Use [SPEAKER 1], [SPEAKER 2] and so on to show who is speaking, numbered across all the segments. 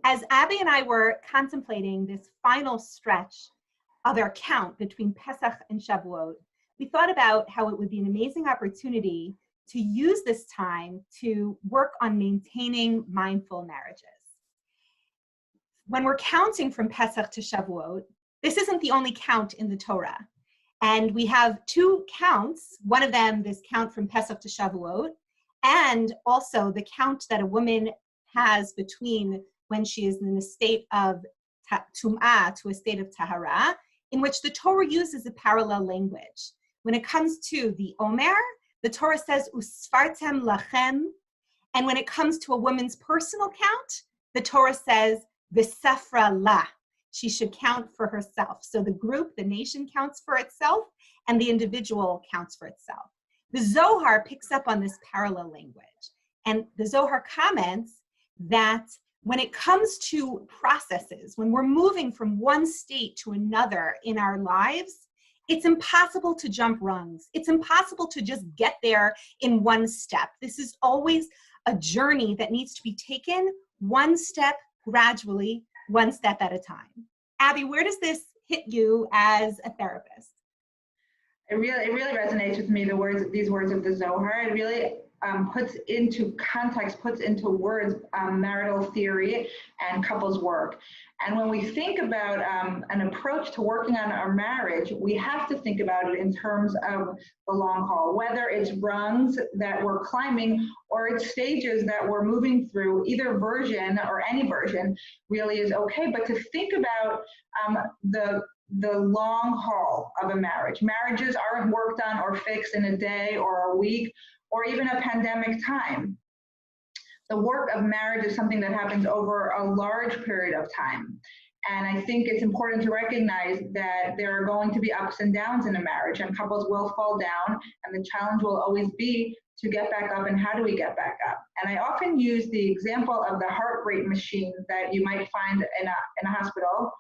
[SPEAKER 1] As Abby and I were contemplating this final stretch of our count between Pesach and Shavuot, we thought about how it would be an amazing opportunity to use this time to work on maintaining mindful marriages. When we're counting from Pesach to Shavuot, this isn't the only count in the Torah. And we have two counts, one of them, this count from Pesach to Shavuot, and also the count that a woman has between when she is in a state of tum'ah to a state of tahara, in which the Torah uses a parallel language. When it comes to the Omer, the Torah says, Usfartem lachem. And when it comes to a woman's personal count, the Torah says, V'sefra la. She should count for herself. So the group, the nation counts for itself, and the individual counts for itself. The Zohar picks up on this parallel language. And the Zohar comments that when it comes to processes, when we're moving from one state to another in our lives, it's impossible to jump rungs. It's impossible to just get there in one step. This is always a journey that needs to be taken one step gradually, one step at a time. Abby, where does this hit you as a therapist?
[SPEAKER 2] It really resonates with me, these words of the Zohar. It really puts into context, puts into words marital theory and couples work. And when we think about an approach to working on our marriage, we have to think about it in terms of the long haul, whether it's rungs that we're climbing or it's stages that we're moving through. Either version or any version really is okay, but to think about the long haul of a marriage. Marriages aren't worked on or fixed in a day or a week or even a pandemic time. The work of marriage is something that happens over a large period of time. And I think it's important to recognize that there are going to be ups and downs in a marriage, and couples will fall down, and the challenge will always be to get back up, and how do we get back up? And I often use the example of the heart rate machine that you might find in a hospital,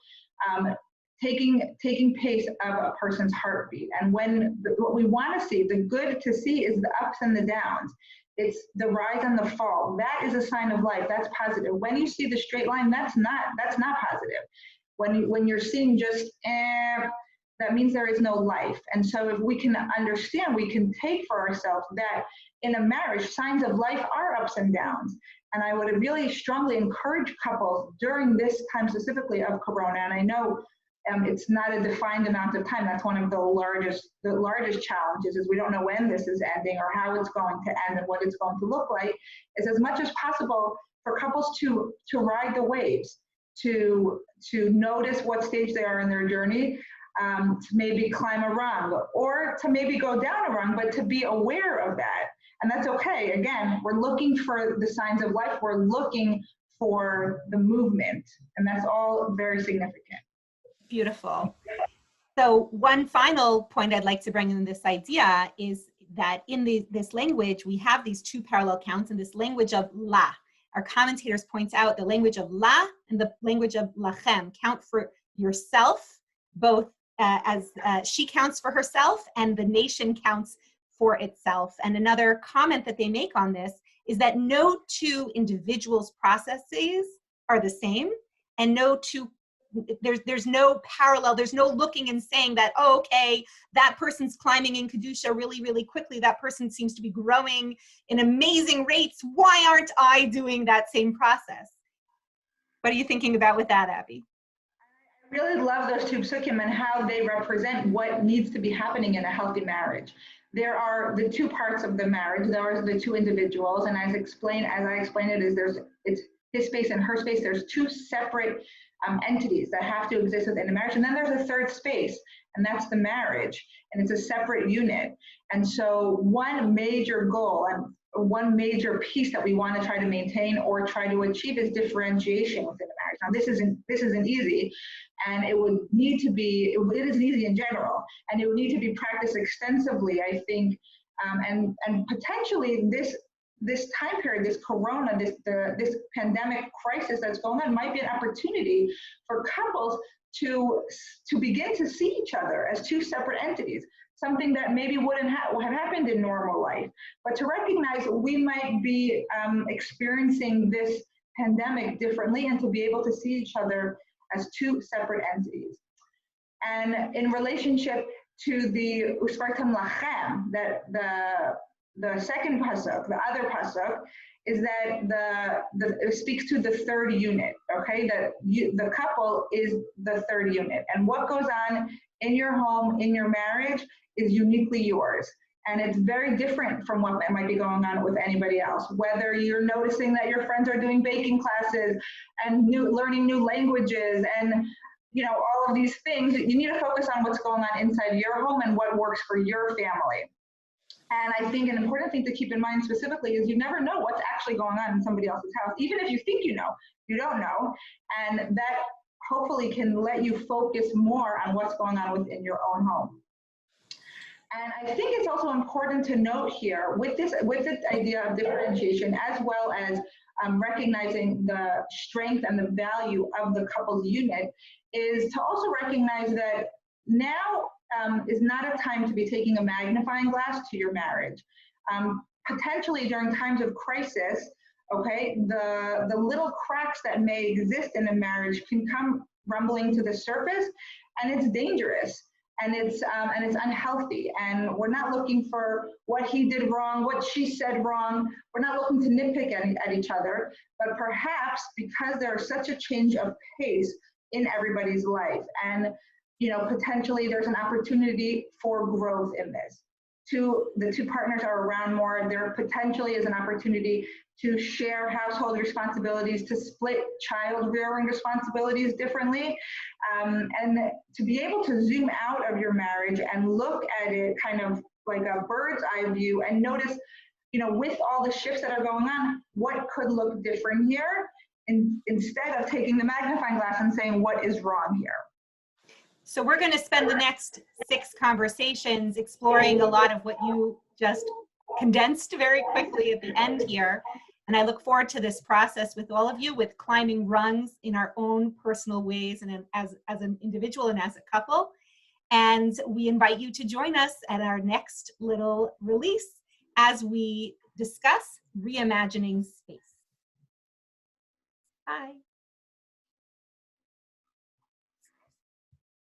[SPEAKER 2] taking pace of a person's heartbeat. And what we want to see, the good to see, is the ups and the downs. It's the rise and the fall. That is a sign of life. That's positive. When you see the straight line, that's not positive. When you're seeing just that means there is no life. And so if we can understand, we can take for ourselves that in a marriage, signs of life are ups and downs. And I would really strongly encourage couples during this time specifically of Corona, and I know it's not a defined amount of time. That's one of the largest challenges, is we don't know when this is ending or how it's going to end and what it's going to look like, is as much as possible for couples to ride the waves, to notice what stage they are in their journey, to maybe climb a rung or to maybe go down a rung, but to be aware of that. And that's okay. Again, we're looking for the signs of life. We're looking for the movement, and that's all very significant.
[SPEAKER 1] Beautiful. So one final point I'd like to bring in this idea is that in this language, we have these two parallel counts in this language of la. Our commentators point out the language of la and the language of lachem. Count for yourself, both as she counts for herself and the nation counts for itself. And another comment that they make on this is that no two individuals' processes are the same, and there's no parallel, there's no looking and saying that, oh, okay, that person's climbing in Kedusha really, really quickly, that person seems to be growing in amazing rates, why aren't I doing that same process? What are you thinking about with that, Abby?
[SPEAKER 2] I really love those two psukim and how they represent what needs to be happening in a healthy marriage. There are the two parts of the marriage, there are the two individuals, and as I explain it, it's his space and her space. There's two separate entities that have to exist within a marriage. And then there's a third space, and that's the marriage. And it's a separate unit. And so one major goal and one major piece that we want to try to maintain or try to achieve is differentiation within the marriage. Now, this isn't easy, and it isn't easy in general, and it would need to be practiced extensively, I think, and potentially this time period, this corona, this pandemic crisis that's going on might be an opportunity for couples to begin to see each other as two separate entities, something that maybe wouldn't have happened in normal life. But to recognize we might be experiencing this pandemic differently and to be able to see each other as two separate entities. And in relationship to the Uspartam Lachem, that the second pasuk, the other pasuk, is that it speaks to the third unit, okay? That the couple is the third unit. And what goes on in your home, in your marriage, is uniquely yours. And it's very different from what might be going on with anybody else. Whether you're noticing that your friends are doing baking classes and learning new languages and all of these things, you need to focus on what's going on inside your home and what works for your family. And I think an important thing to keep in mind specifically is you never know what's actually going on in somebody else's house. Even if you think you know, you don't know. And that hopefully can let you focus more on what's going on within your own home. And I think it's also important to note here with this idea of differentiation, as well as recognizing the strength and the value of the couple's unit, is to also recognize that now is not a time to be taking a magnifying glass to your marriage. Potentially during times of crisis, okay, the little cracks that may exist in a marriage can come rumbling to the surface, and it's dangerous. And it's unhealthy, and we're not looking for what he did wrong, what she said wrong. We're not looking to nitpick at each other, but perhaps because there's such a change of pace in everybody's life, and potentially there's an opportunity for growth in this. The two partners are around more. There potentially is an opportunity to share household responsibilities, to split child rearing responsibilities differently, and to be able to zoom out of your marriage and look at it kind of like a bird's eye view and notice, with all the shifts that are going on, what could look different here, instead of taking the magnifying glass and saying what is wrong here.
[SPEAKER 1] So we're going to spend the next 6 conversations exploring a lot of what you just condensed very quickly at the end here. And I look forward to this process with all of you, with climbing rungs in our own personal ways and as an individual and as a couple. And we invite you to join us at our next little release as we discuss reimagining space. Bye.